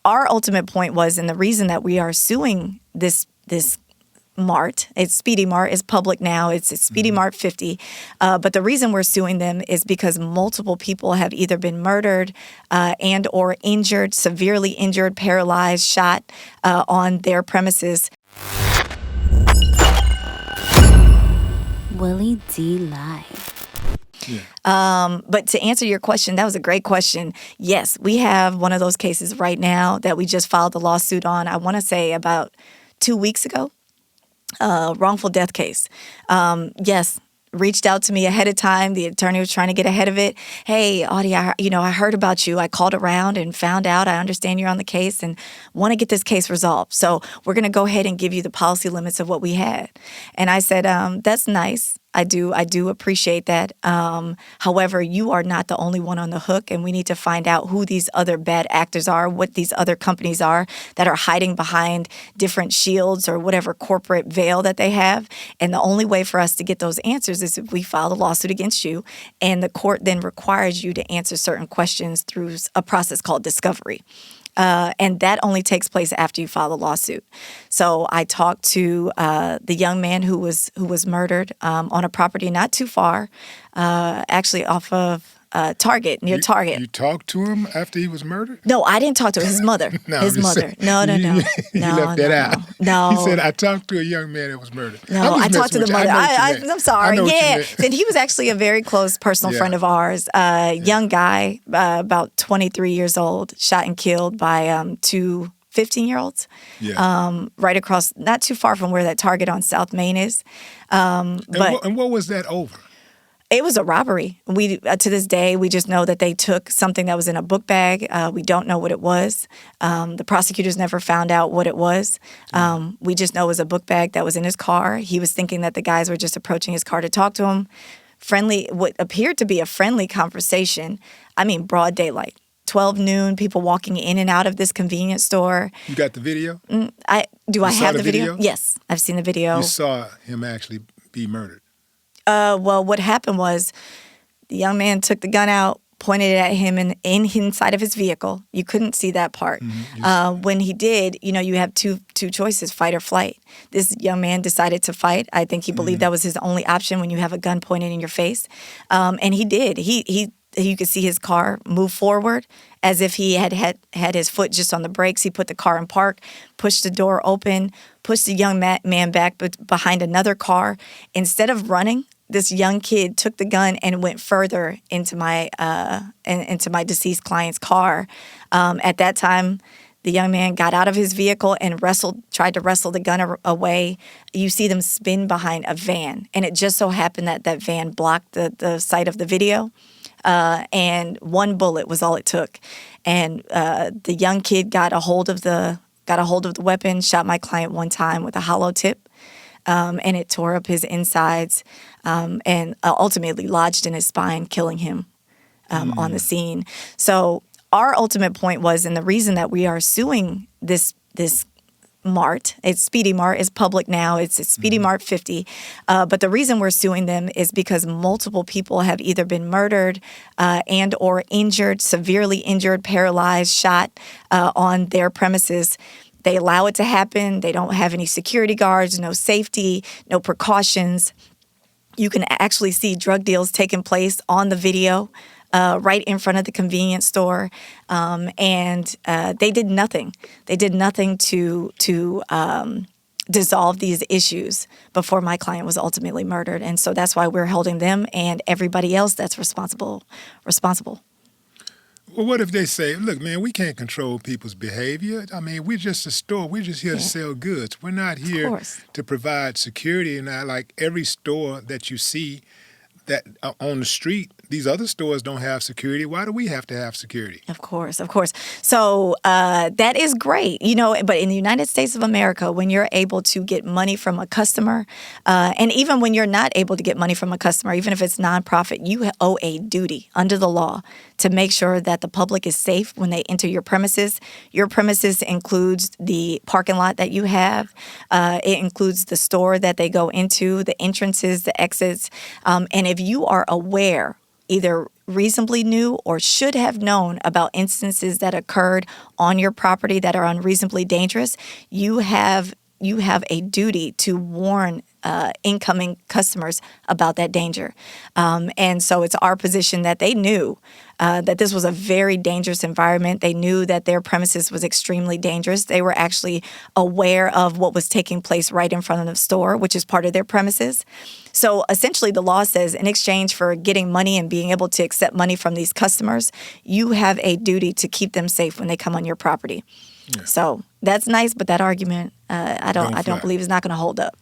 our ultimate point was, and the reason that we are suing this Mart, it's Speedy Mart, is public now. It's Speedy Mart 50. But the reason we're suing them is because multiple people have either been murdered and or injured, severely injured, paralyzed, shot on their premises. Willie D. Live. Yeah. But to answer your question, that was a great question. Yes, we have one of those cases right now that we just filed the lawsuit on, I want to say about 2 weeks ago. Wrongful death case. Yes, reached out to me ahead of time. The attorney was trying to get ahead of it. Hey, Audia, I heard about you. I called around and found out. I understand you're on the case and want to get this case resolved. So we're going to go ahead and give you the policy limits of what we had. And I said, that's nice. I do appreciate that. However, you are not the only one on the hook, and we need to find out who these other bad actors are, what these other companies are that are hiding behind different shields or whatever corporate veil that they have. And the only way for us to get those answers is if we file a lawsuit against you, and the court then requires you to answer certain questions through a process called discovery. And that only takes place after you file a lawsuit. So I talked to the young man who was murdered on a property not too far, actually off of Target, near Target. You talked to him after he was murdered? No, I didn't talk to him. His mother. His mother. No. You left that out. No. He said, I talked to a young man that was murdered. No, I talked to the mother. I'm sorry. Yeah. And he was actually a very close personal friend of ours. Young guy, about 23 years old, shot and killed by two 15-year-olds, right across, not too far from where that Target on South Main is. And what was that over? It was a robbery. We to this day, we just know that they took something that was in a book bag. We don't know what it was. The prosecutors never found out what it was. We just know it was a book bag that was in his car. He was thinking that the guys were just approaching his car to talk to him. Friendly, what appeared to be a friendly conversation. I mean, broad daylight. 12 noon, people walking in and out of this convenience store. You got the video? I have the video? Yes, I've seen the video. You saw him actually be murdered? Well, what happened was the young man took the gun out, pointed it at him inside of his vehicle. You couldn't see that part. When he did, you have two choices, fight or flight. This young man decided to fight. I think he believed that was his only option when you have a gun pointed in your face. And he did. You could see his car move forward as if he had his foot just on the brakes. He put the car in park, pushed the door open, pushed the young man back behind another car. Instead of running, this young kid took the gun and went further into my deceased client's car. At that time, the young man got out of his vehicle and tried to wrestle the gun away. You see them spin behind a van, and it just so happened that van blocked the sight of the video. And one bullet was all it took. And the young kid got a hold of the weapon, shot my client one time with a hollow tip, and it tore up his insides, and ultimately lodged in his spine, killing him on the scene. So our ultimate point was, and the reason that we are suing this Mart, it's Speedy Mart, is public now. It's Speedy Mart 50. But the reason we're suing them is because multiple people have either been murdered and or injured, severely injured, paralyzed, shot on their premises. They allow it to happen. They don't have any security guards, no safety, no precautions. You can actually see drug deals taking place on the video. Right in front of the convenience store, and they did nothing. They did nothing to dissolve these issues before my client was ultimately murdered, and so that's why we're holding them and everybody else that's responsible. Well, what if they say, look, man, we can't control people's behavior. I mean, we're just a store. We're just here to sell goods. We're not here to provide security. And like every store that you see that on the street, these other stores don't have security. Why do we have to have security? Of course. So that is great, but in the United States of America, when you're able to get money from a customer, and even when you're not able to get money from a customer, even if it's nonprofit, you owe a duty under the law to make sure that the public is safe when they enter your premises. Your premises includes the parking lot that you have. It includes the store that they go into, the entrances, the exits. And if you are aware either reasonably knew or should have known about instances that occurred on your property that are unreasonably dangerous, you have a duty to warn incoming customers about that danger. And so it's our position that they knew that this was a very dangerous environment. They knew that their premises was extremely dangerous. They were actually aware of what was taking place right in front of the store, which is part of their premises. So essentially the law says in exchange for getting money and being able to accept money from these customers, you have a duty to keep them safe when they come on your property. Yeah. So that's nice, but that argument, I don't believe is not going to hold up.